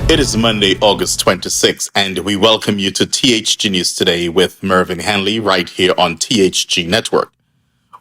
It is Monday, August 26th, and we welcome you to THG News Today with Mervyn Hanley right here on THG Network.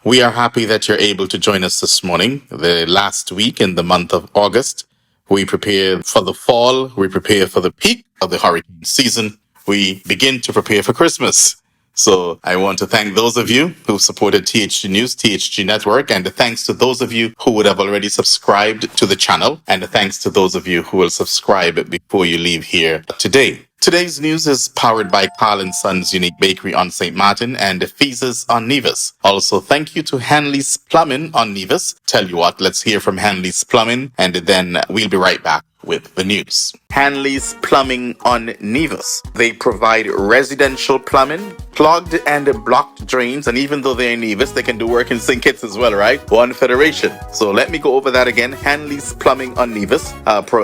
We are happy that you're able to join us this morning, the last week in the month of August. We prepare for the fall, we prepare for the peak of the hurricane season, we begin to prepare for Christmas. So I want to thank those of you who supported THG News, THG Network, and thanks to those of you who would have already subscribed to the channel, and thanks to those of you who will subscribe before you leave here today. Today's news is powered by Carl & Sons Unique Bakery on St. Martin and Feezes on Nevis. Also, thank you to Hanley's Plumbing on Nevis. Tell you what, let's hear from Hanley's Plumbing, and then we'll be right back with the news. Hanley's Plumbing on Nevis. They provide residential plumbing, clogged and blocked drains, and even though they're in Nevis, they can do work in St. Kitts as well, right? One federation. So let me go over that again. Hanley's Plumbing on Nevis.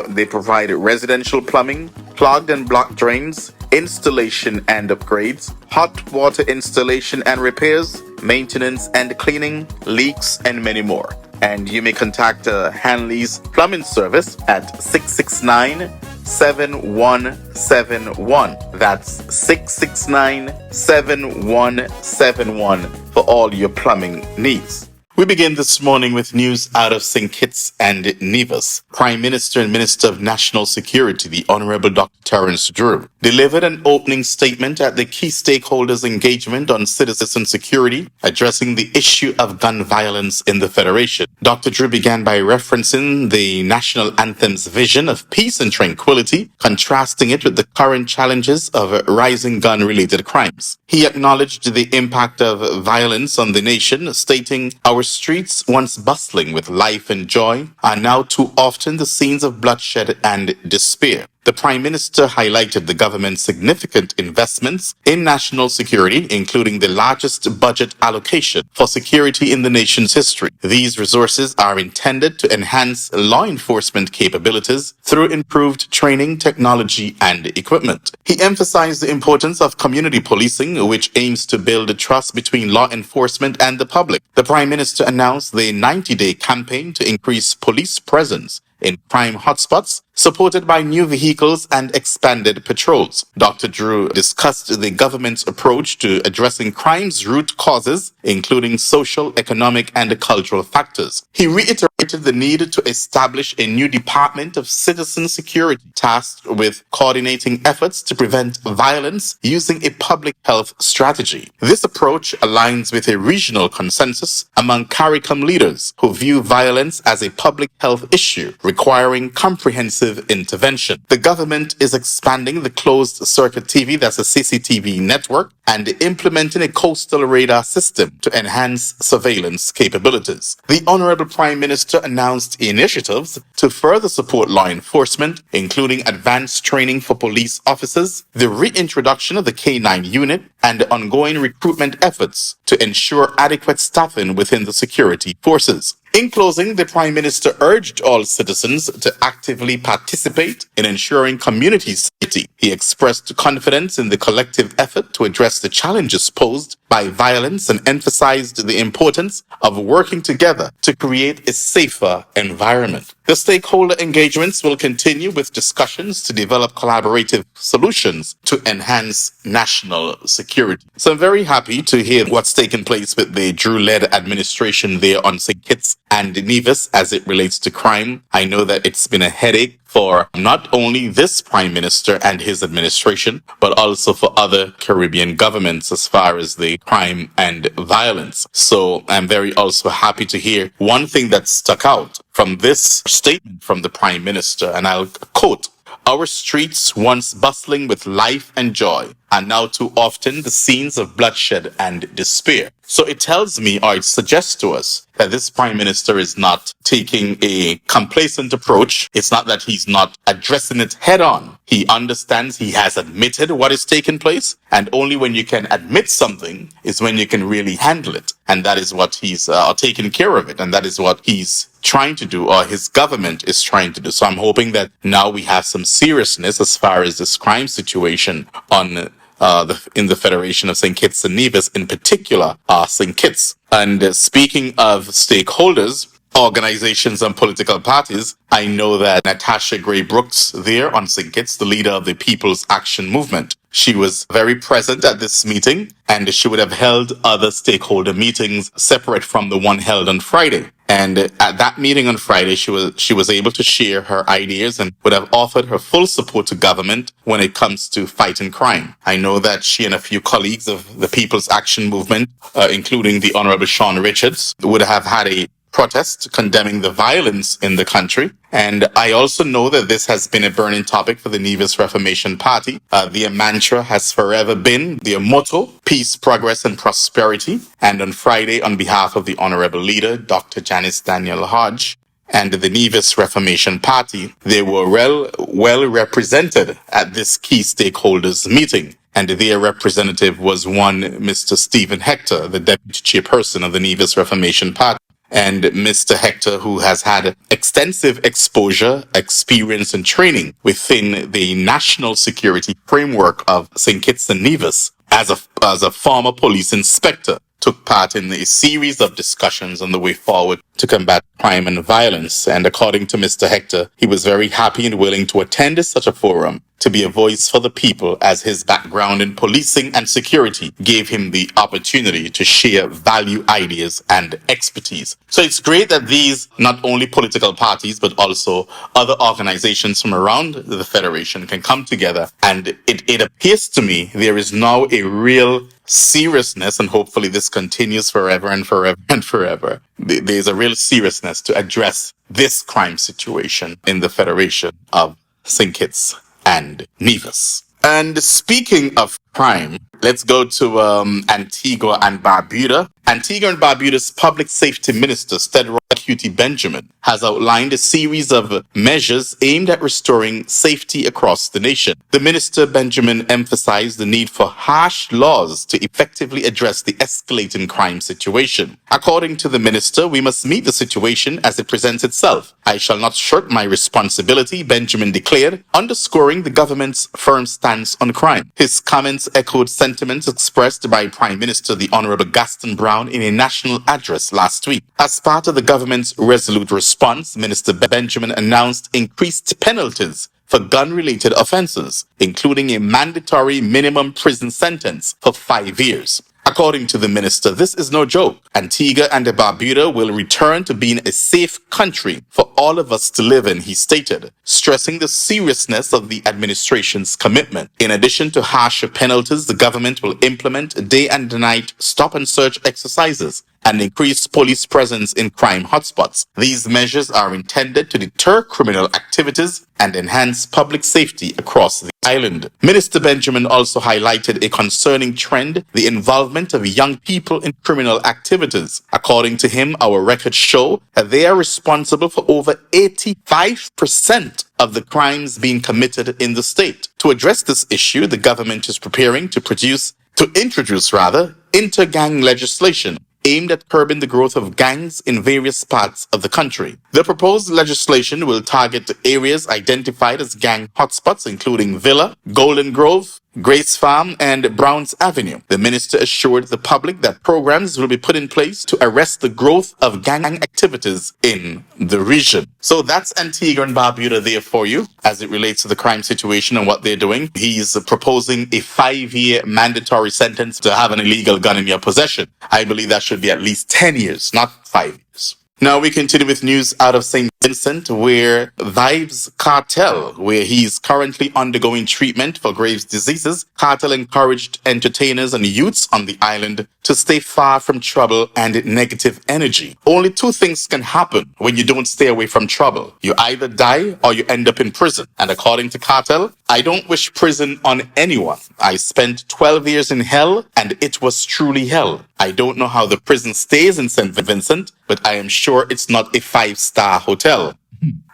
They provide residential plumbing, clogged and blocked drains, installation and upgrades, hot water installation and repairs, maintenance and cleaning, leaks, and many more. And you may contact Hanley's Plumbing Service at 669-7171. That's 669-7171 for all your plumbing needs. We begin this morning with news out of St. Kitts and Nevis. Prime Minister and Minister of National Security, the Honorable Dr. Terrance Drew, delivered an opening statement at the key stakeholders' engagement on citizen security, addressing the issue of gun violence in the Federation. Dr. Drew began by referencing the national anthem's vision of peace and tranquility, contrasting it with the current challenges of rising gun-related crimes. He acknowledged the impact of violence on the nation, stating, "Our streets, once bustling with life and joy, are now too often the scenes of bloodshed and despair." The Prime Minister highlighted the government's significant investments in national security, including the largest budget allocation for security in the nation's history. These resources are intended to enhance law enforcement capabilities through improved training, technology, and equipment. He emphasized the importance of community policing, which aims to build trust between law enforcement and the public. The Prime Minister announced the 90-day campaign to increase police presence in crime hotspots, supported by new vehicles and expanded patrols. Dr. Drew discussed the government's approach to addressing crime's root causes, including social, economic, and cultural factors. He reiterated the need to establish a new Department of Citizen Security tasked with coordinating efforts to prevent violence using a public health strategy. This approach aligns with a regional consensus among CARICOM leaders who view violence as a public health issue requiring comprehensive intervention. The government is expanding the closed circuit TV, that's a CCTV network, and implementing a coastal radar system to enhance surveillance capabilities. The Honorable Prime Minister announced initiatives to further support law enforcement, including advanced training for police officers, the reintroduction of the K9 unit, and ongoing recruitment efforts to ensure adequate staffing within the security forces. In closing, the Prime Minister urged all citizens to actively participate in ensuring community safety. He expressed confidence in the collective effort to address the challenges posed by violence and emphasized the importance of working together to create a safer environment. The stakeholder engagements will continue with discussions to develop collaborative solutions to enhance national security. So I'm very happy to hear what's taken place with the Drew-led administration there on St. Kitts and Nevis as it relates to crime. I know that it's been a headache for not only this Prime Minister and his administration, but also for other Caribbean governments as far as the crime and violence. So I'm very also happy to hear one thing that stuck out from this statement from the Prime Minister, and I'll quote, "Our streets, once bustling with life and joy, are now too often the scenes of bloodshed and despair." So it tells me, or it suggests to us, that this Prime Minister is not taking a complacent approach. It's not that he's not addressing it head on. He understands, he has admitted what is taking place, and only when you can admit something is when you can really handle it. And that is what he's taking care of it, and that is what he's trying to do, or his government is trying to do. So I'm hoping that now we have some seriousness as far as this crime situation on in the Federation of St. Kitts and Nevis, in particular, St. Kitts. And speaking of stakeholders, organizations and political parties. I know that Natasha Gray Brooks there on St. Kitts, the leader of the People's Action Movement, she was very present at this meeting, and she would have held other stakeholder meetings separate from the one held on Friday. And at that meeting on Friday, she was able to share her ideas and would have offered her full support to government when it comes to fighting crime. I know that she and a few colleagues of the People's Action Movement, including the Honorable Sean Richards, would have had a protest condemning the violence in the country. And I also know that this has been a burning topic for the Nevis Reformation Party. Their mantra has forever been, their motto, peace, progress, and prosperity. And on Friday, on behalf of the Honorable Leader, Dr. Janice Daniel Hodge, and the Nevis Reformation Party, they were well represented at this key stakeholders meeting. And their representative was one Mr. Stephen Hector, the deputy chairperson of the Nevis Reformation Party. And Mr. Hector, who has had extensive exposure, experience, and training within the national security framework of St. Kitts and Nevis, as a former police inspector, took part in a series of discussions on the way forward to combat crime and violence. And according to Mr. Hector, he was very happy and willing to attend such a forum to be a voice for the people, as his background in policing and security gave him the opportunity to share value, ideas, and expertise. So it's great that these, not only political parties, but also other organizations from around the Federation can come together. And it appears to me there is now a real seriousness, and hopefully this continues forever and forever and forever. There's a real seriousness to address this crime situation in the Federation of St. Kitts and Nevis. And speaking of crime, let's go to Antigua and Barbuda. Antigua and Barbuda's Public Safety Minister, Stedroy Cutie Benjamin, has outlined a series of measures aimed at restoring safety across the nation. The minister, Benjamin, emphasized the need for harsh laws to effectively address the escalating crime situation. According to the minister, we must meet the situation as it presents itself. I shall not shirk my responsibility, Benjamin declared, underscoring the government's firm stance on crime. His comments echoed sentiments expressed by Prime Minister the Honorable Gaston Brown in a national address last week. As part of the government's resolute response, Minister Benjamin announced increased penalties for gun-related offenses, including a mandatory minimum prison sentence for 5 years. According to the minister, this is no joke. Antigua and Barbuda will return to being a safe country for all of us to live in, he stated, stressing the seriousness of the administration's commitment. In addition to harsher penalties, the government will implement day and night stop and search exercises and increase police presence in crime hotspots. These measures are intended to deter criminal activities and enhance public safety across the island. Minister Benjamin also highlighted a concerning trend, the involvement of young people in criminal activities. According to him, our records show that they are responsible for over 85% of the crimes being committed in the state. To address this issue, the government is preparing to introduce inter-gang legislation aimed at curbing the growth of gangs in various parts of the country. The proposed legislation will target areas identified as gang hotspots, including Villa, Golden Grove, Grace Farm, and Browns Avenue. The minister assured the public that programs will be put in place to arrest the growth of gang activities in the region. So that's Antigua and Barbuda there for you as it relates to the crime situation and what they're doing. He's proposing a 5-year mandatory sentence to have an illegal gun in your possession. I believe that should be at least 10 years, not 5 years. Now we continue with news out of St. Vincent, where Vybz Kartel, where he's currently undergoing treatment for Graves' diseases. Kartel encouraged entertainers and youths on the island to stay far from trouble and negative energy. Only 2 things can happen when you don't stay away from trouble. You either die or you end up in prison. And according to Kartel, I don't wish prison on anyone. I spent 12 years in hell and it was truly hell. I don't know how the prison stays in St. Vincent, but I am sure it's not a 5-star hotel.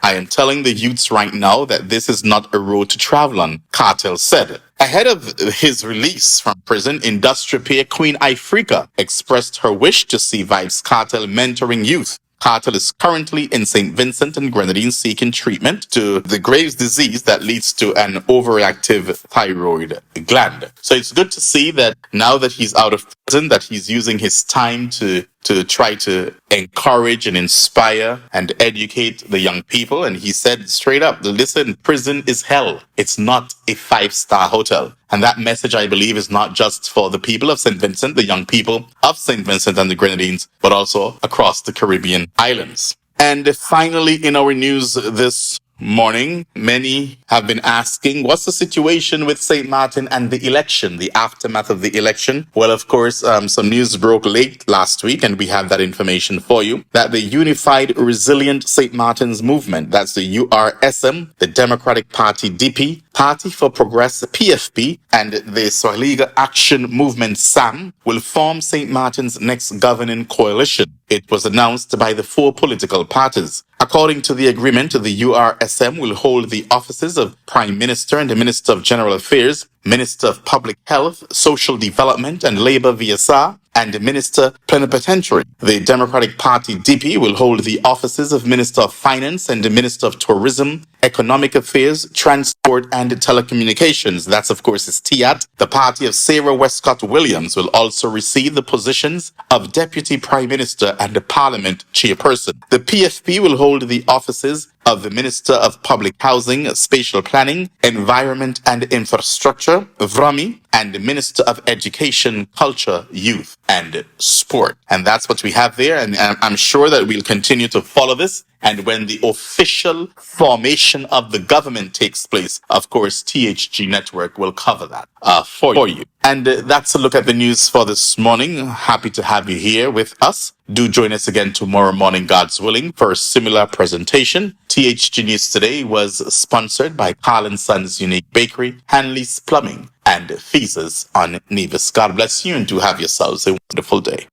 I am telling the youths right now that this is not a road to travel on, Kartel said. Ahead of his release from prison, industry peer Queen Ifrika expressed her wish to see Vybz Kartel mentoring youth. Kartel is currently in St. Vincent and Grenadines seeking treatment to the Graves' disease that leads to an overreactive thyroid gland. So it's good to see that now that he's out of that he's using his time to try to encourage and inspire and educate the young people. And he said straight up, listen, prison is hell. It's not a five-star hotel. And that message, I believe, is not just for the people of St. Vincent, the young people of St. Vincent and the Grenadines, but also across the Caribbean islands. And finally, in our news this morning, many have been asking, what's the situation with St. Maarten and the election, the aftermath of the election? Well, of course, some news broke late last week, and we have that information for you, that the Unified Resilient St. Martin's Movement, that's the URSM, the Democratic Party DP, Party for Progress PFP, and the Soualiga Action Movement SAM will form St. Martin's next governing coalition. It was announced by the four political parties. According to the agreement, the URSM will hold the offices of Prime Minister and the Minister of General Affairs, Minister of Public Health, Social Development and Labor VSR, and Minister Plenipotentiary. The Democratic Party DP will hold the offices of Minister of Finance and the Minister of Tourism, Economic Affairs, Transport and Telecommunications. That's, of course, is TIAT. The party of Sarah Westcott Williams will also receive the positions of Deputy Prime Minister and the Parliament Chairperson. The PFP will hold the offices of the Minister of Public Housing, Spatial Planning, Environment and Infrastructure, VRAMI, and the Minister of Education, Culture, Youth and Sport. And that's what we have there. And I'm sure that we'll continue to follow this. And when the official formation of the government takes place, of course, THG Network will cover that for you. And that's a look at the news for this morning. Happy to have you here with us. Do join us again tomorrow morning, God's willing, for a similar presentation. THG News today was sponsored by Carl & Sons Unique Bakery, Hanley's Plumbing, and Feezes on Nevis. God bless you and do have yourselves a wonderful day.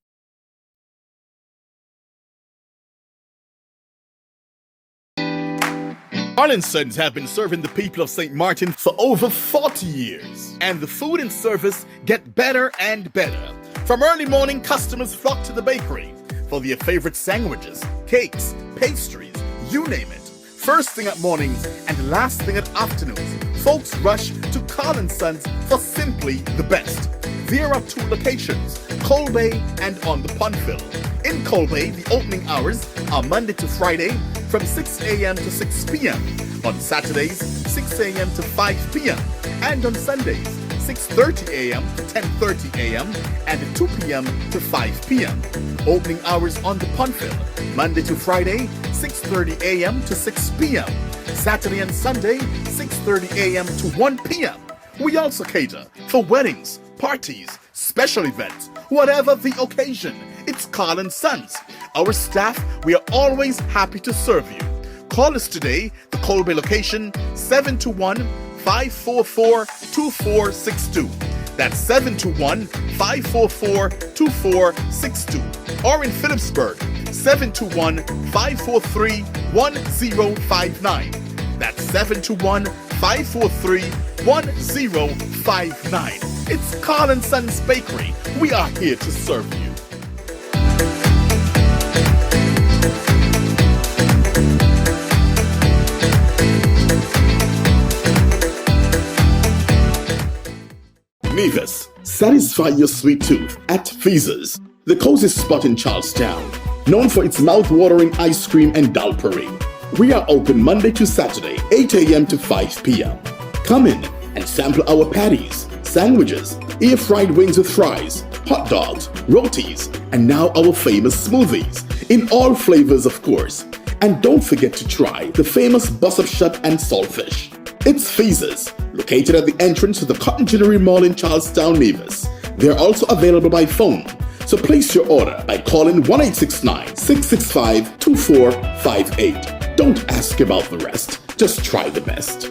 Carl & Sons have been serving the people of St. Maarten for over 40 years. And the food and service get better and better. From early morning, customers flock to the bakery for their favorite sandwiches, cakes, pastries, you name it. First thing at mornings and last thing at afternoons, folks rush to Carl & Sons for simply the best. There are two locations, Colbay and on the Pondville. In Colbay, the opening hours are Monday to Friday from 6 a.m. to 6 p.m. On Saturdays, 6 a.m. to 5 p.m. And on Sundays, 6:30 a.m. to 10:30 a.m. and 2 p.m. to 5 p.m. Opening hours on the Pondville, Monday to Friday, 6:30 a.m. to 6 p.m. Saturday and Sunday, 6:30 a.m. to 1 p.m. We also cater for weddings, parties, special events, whatever the occasion. It's Carl & Sons. Our staff, we are always happy to serve you. Call us today, the Colbay location, 721-544-2462. That's 721-544-2462. Or in Phillipsburg, 721-543-1059. That's 721-543-1059. It's Carl & Sons Bakery. We are here to serve you. Nevis, satisfy your sweet tooth at Feezes, the cozy spot in Charlestown, known for its mouth-watering ice cream and dal parade. We are open Monday to Saturday, 8 a.m. to 5 p.m. Come in and sample our patties, sandwiches, air-fried wings with fries, hot dogs, rotis, and now our famous smoothies, in all flavors of course. And don't forget to try the famous bus-up shut and saltfish. It's Feezes, located at the entrance to the Cotton Ginnery Mall in Charlestown, Nevis. They are also available by phone, so place your order by calling 1-869-665-2458. Don't ask about the rest, just try the best.